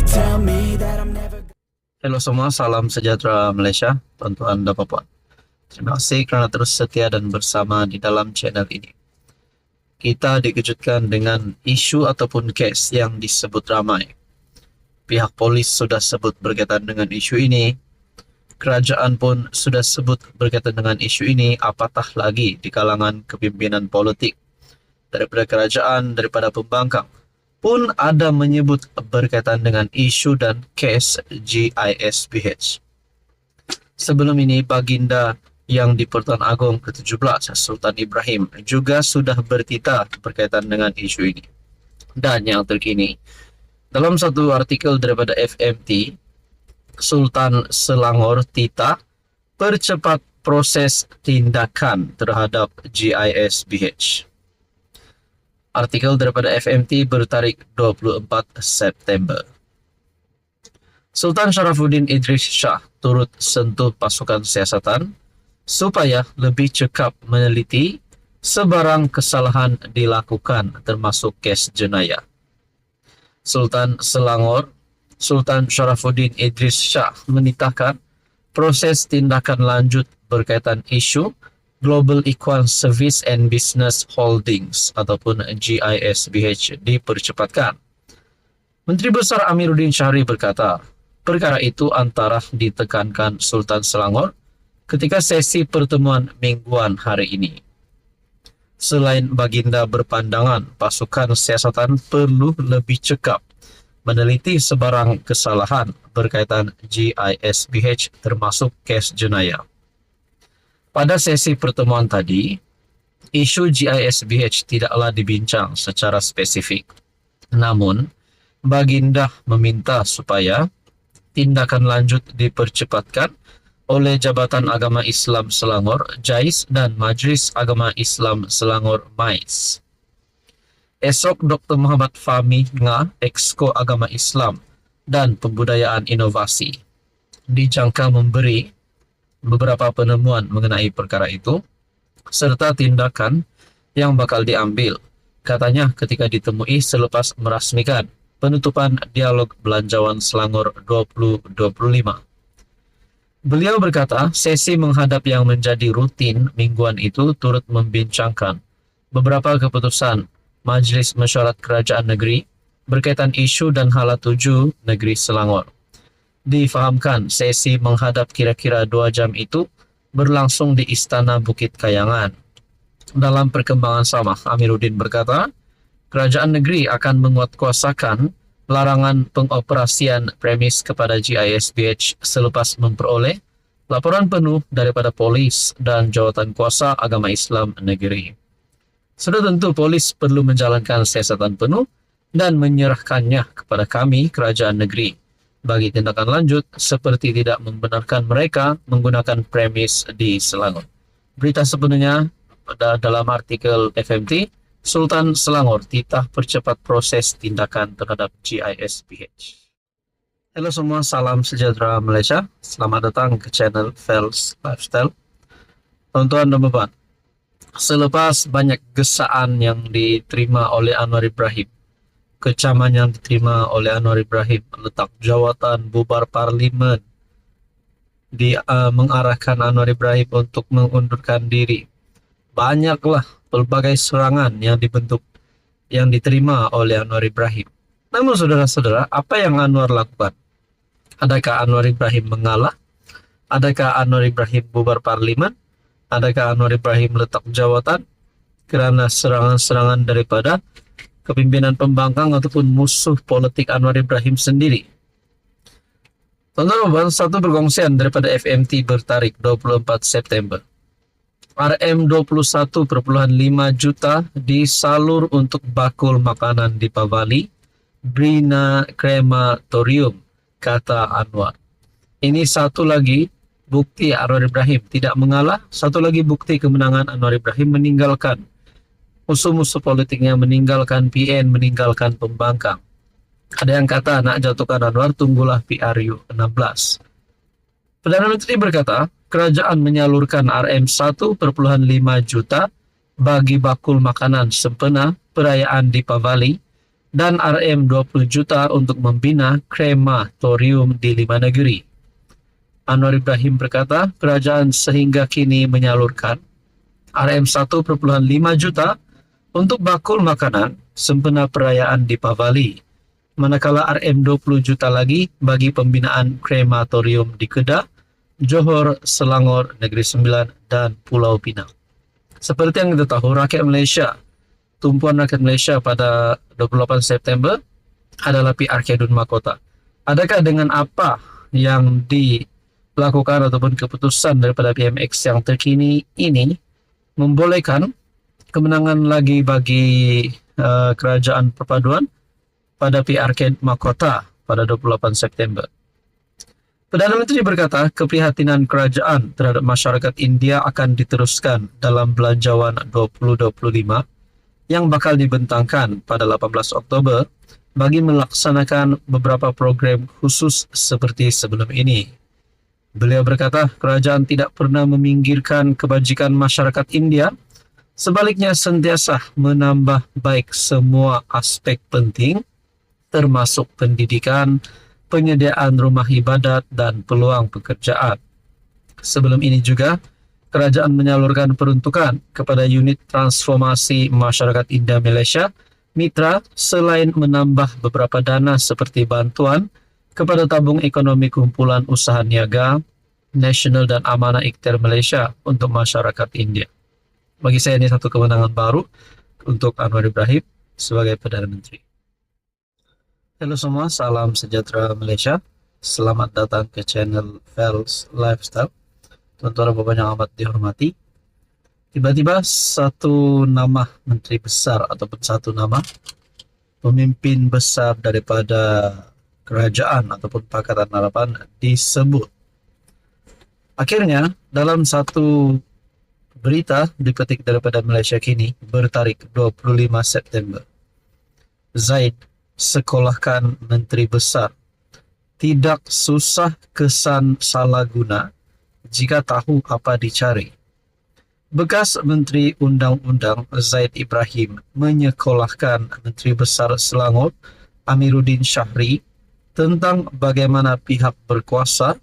They tell me that I'm never. Halo semua, salam sejahtera Malaysia, tuan-tuan dan puan-puan. Terima kasih kerana terus setia dan bersama di dalam channel ini. Kita dikejutkan dengan isu ataupun kes yang disebut ramai. Pihak polis sudah sebut berkaitan dengan isu ini. Kerajaan pun sudah sebut berkaitan dengan isu ini, apatah lagi di kalangan kepimpinan politik. Daripada kerajaan, daripada pembangkang pun ada menyebut berkaitan dengan isu dan kes GISBH. Sebelum ini, Baginda yang di-Pertuan Agong ke-17, Sultan Ibrahim, juga sudah bertitah berkaitan dengan isu ini. Dan yang terkini, dalam satu artikel daripada FMT, Sultan Selangor titah percepat proses tindakan terhadap GISBH. Artikel daripada FMT bertarik 24 September. Sultan Sharafuddin Idris Shah turut sentuh pasukan siasatan supaya lebih cekap meneliti sebarang kesalahan dilakukan termasuk kes jenayah. Sultan Selangor, Sultan Sharafuddin Idris Shah menitahkan proses tindakan lanjut berkaitan isu Global Equine Service and Business Holdings ataupun GISBH dipercepatkan. Menteri Besar Amiruddin Syahri berkata, perkara itu antara ditekankan Sultan Selangor ketika sesi pertemuan mingguan hari ini. Selain Baginda berpandangan pasukan siasatan perlu lebih cekap meneliti sebarang kesalahan berkaitan GISBH termasuk kes jenayah. Pada sesi pertemuan tadi, isu GISBH tidaklah dibincang secara spesifik. Namun, Baginda meminta supaya tindakan lanjut dipercepatkan oleh Jabatan Agama Islam Selangor, JAIS, dan Majlis Agama Islam Selangor, MAIS. Esok, Dr. Muhammad Fahmi Nga, Exco Agama Islam dan Pembudayaan Inovasi, dijangka memberi beberapa penemuan mengenai perkara itu, serta tindakan yang bakal diambil, katanya ketika ditemui selepas merasmikan penutupan Dialog Belanjawan Selangor 2025. Beliau berkata, sesi menghadap yang menjadi rutin mingguan itu turut membincangkan beberapa keputusan Majlis Mesyuarat Kerajaan Negeri berkaitan isu dan hala tuju negeri Selangor. Difahamkan sesi menghadap kira-kira 2 jam itu berlangsung di Istana Bukit Kayangan. Dalam perkembangan sama, Amiruddin berkata, kerajaan negeri akan menguatkuasakan larangan pengoperasian premis kepada GISBH selepas memperoleh laporan penuh daripada polis dan jawatan kuasa agama Islam negeri. Sudah tentu polis perlu menjalankan siasatan penuh dan menyerahkannya kepada kami, kerajaan negeri, bagi tindakan lanjut seperti tidak membenarkan mereka menggunakan premis di Selangor. Berita sepenuhnya dalam artikel FMT, Sultan Selangor titah percepat proses tindakan terhadap GISBH. Halo semua, salam sejahtera Malaysia. Selamat datang ke channel Fels Lifestyle. Tuan-tuan dan puan, selepas banyak gesaan yang diterima oleh Anwar Ibrahim, kecaman yang diterima oleh Anwar Ibrahim, letak jawatan, bubar parlimen, mengarahkan Anwar Ibrahim untuk mengundurkan diri. Banyaklah pelbagai serangan yang diterima oleh Anwar Ibrahim. Namun saudara-saudara, apa yang Anwar lakukan? Adakah Anwar Ibrahim mengalah? Adakah Anwar Ibrahim bubar parlimen? Adakah Anwar Ibrahim letak jawatan kerana serangan-serangan daripada kepimpinan pembangkang ataupun musuh politik Anwar Ibrahim sendiri? Tuan-tuan, satu perkongsian daripada FMT bertarikh 24 September. RM21.5 juta disalur untuk bakul makanan di Pavali, Brina Krematorium, kata Anwar. Ini satu lagi bukti Anwar Ibrahim tidak mengalah, satu lagi bukti kemenangan Anwar Ibrahim meninggalkan musuh-musuh politiknya, meninggalkan PN, meninggalkan pembangkang. Ada yang kata nak jatuhkan Anwar, tunggulah PRU 16. Perdana Menteri berkata, kerajaan menyalurkan RM1.5 juta bagi bakul makanan sempena perayaan Deepavali dan RM 20 juta untuk membina krematorium di 5 negeri. Anwar Ibrahim berkata, kerajaan sehingga kini menyalurkan RM 1,5 juta untuk bakul makanan sempena perayaan Deepavali, manakala RM 20 juta lagi bagi pembinaan krematorium di Kedah, Johor, Selangor, Negeri Sembilan, dan Pulau Pinang. Seperti yang kita tahu, tumpuan rakyat Malaysia pada 28 September adalah PRK Dun Mahkota. Adakah dengan apa yang dilakukan ataupun keputusan daripada PMX yang terkini ini membolehkan kemenangan lagi bagi kerajaan perpaduan pada PRK Mahkota pada 28 September? Perdana Menteri berkata keprihatinan kerajaan terhadap masyarakat India akan diteruskan dalam Belanjawan 2025 yang bakal dibentangkan pada 18 Oktober bagi melaksanakan beberapa program khusus seperti sebelum ini. Beliau berkata kerajaan tidak pernah meminggirkan kebajikan masyarakat India, sebaliknya sentiasa menambah baik semua aspek penting termasuk pendidikan, penyediaan rumah ibadat, dan peluang pekerjaan. Sebelum ini juga, kerajaan menyalurkan peruntukan kepada unit transformasi masyarakat India Malaysia, Mitra, selain menambah beberapa dana seperti bantuan kepada tabung ekonomi kumpulan usaha niaga, Nasional dan Amanah Ikhtiar Malaysia untuk masyarakat India. Bagi saya ini satu kemenangan baru untuk Anwar Ibrahim sebagai Perdana Menteri. Halo semua, salam sejahtera Malaysia. Selamat datang ke channel Fel's Lifestyle. Tuan-tuan dan puan yang amat dihormati. Tiba-tiba satu nama menteri besar ataupun satu nama pemimpin besar daripada kerajaan ataupun Pakatan Harapan disebut. Akhirnya dalam satu berita dipetik daripada Malaysia Kini bertarikh 25 September. Zaid sekolahkan menteri besar. Tidak susah kesan salah guna jika tahu apa dicari. Bekas Menteri Undang-Undang Zaid Ibrahim menyekolahkan Menteri Besar Selangor Amiruddin Syahri tentang bagaimana pihak berkuasa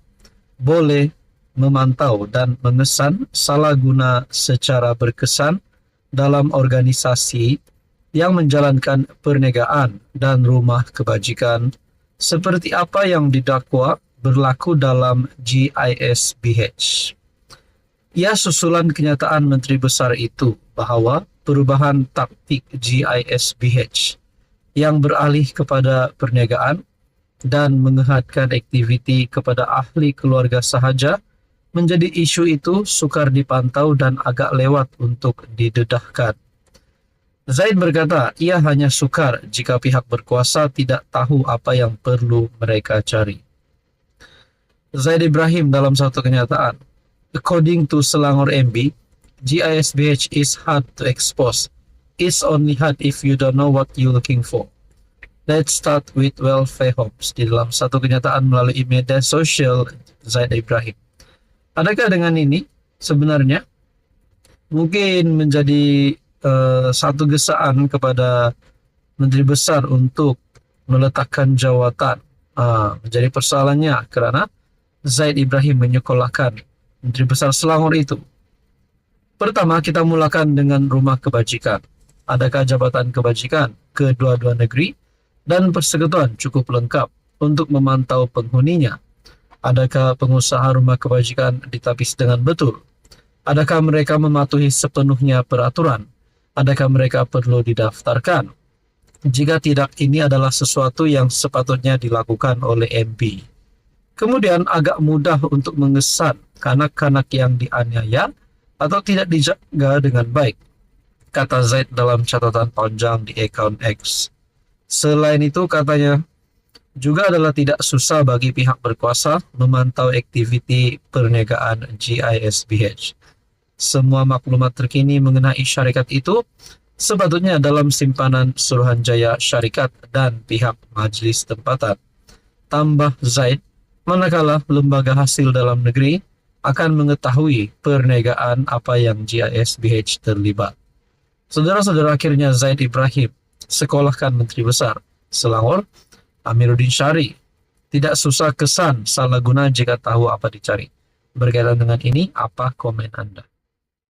boleh memantau dan memesan salah guna secara berkesan dalam organisasi yang menjalankan perniagaan dan rumah kebajikan seperti apa yang didakwa berlaku dalam GISBH. Ia susulan kenyataan Menteri Besar itu bahawa perubahan taktik GISBH yang beralih kepada perniagaan dan menghadkan aktiviti kepada ahli keluarga sahaja menjadi isu itu sukar dipantau dan agak lewat untuk didedahkan. Zaid berkata ia hanya sukar jika pihak berkuasa tidak tahu apa yang perlu mereka cari. Zaid Ibrahim dalam satu kenyataan, according to Selangor MB, GISBH is hard to expose. It's only hard if you don't know what you're looking for. Let's start with welfare homes. Di dalam satu kenyataan melalui media sosial Zaid Ibrahim. Adakah dengan ini sebenarnya mungkin menjadi satu gesaan kepada Menteri Besar untuk meletakkan jawatan? Menjadi persoalannya kerana Zaid Ibrahim menyekolahkan Menteri Besar Selangor itu. Pertama, kita mulakan dengan rumah kebajikan. Adakah jabatan kebajikan kedua-dua negeri dan persekutuan cukup lengkap untuk memantau penghuninya? Adakah pengusaha rumah kebajikan ditapis dengan betul? Adakah mereka mematuhi sepenuhnya peraturan? Adakah mereka perlu didaftarkan? Jika tidak, ini adalah sesuatu yang sepatutnya dilakukan oleh MP. Kemudian agak mudah untuk mengesan kanak-kanak yang dianiaya atau tidak dijaga dengan baik, kata Zaid dalam catatan panjang di akaun X. Selain itu, katanya, juga adalah tidak susah bagi pihak berkuasa memantau aktiviti perniagaan GISBH. Semua maklumat terkini mengenai syarikat itu sepatutnya dalam simpanan Suruhanjaya Syarikat dan pihak Majlis Tempatan. Tambah Zaid, manakala lembaga hasil dalam negeri akan mengetahui perniagaan apa yang GISBH terlibat. Saudara-saudara, akhirnya Zaid Ibrahim sekolahkan Menteri Besar. Selangor, Amiruddin Syari, tidak susah kesan salah guna jika tahu apa dicari. Berkaitan dengan ini, apa komen Anda?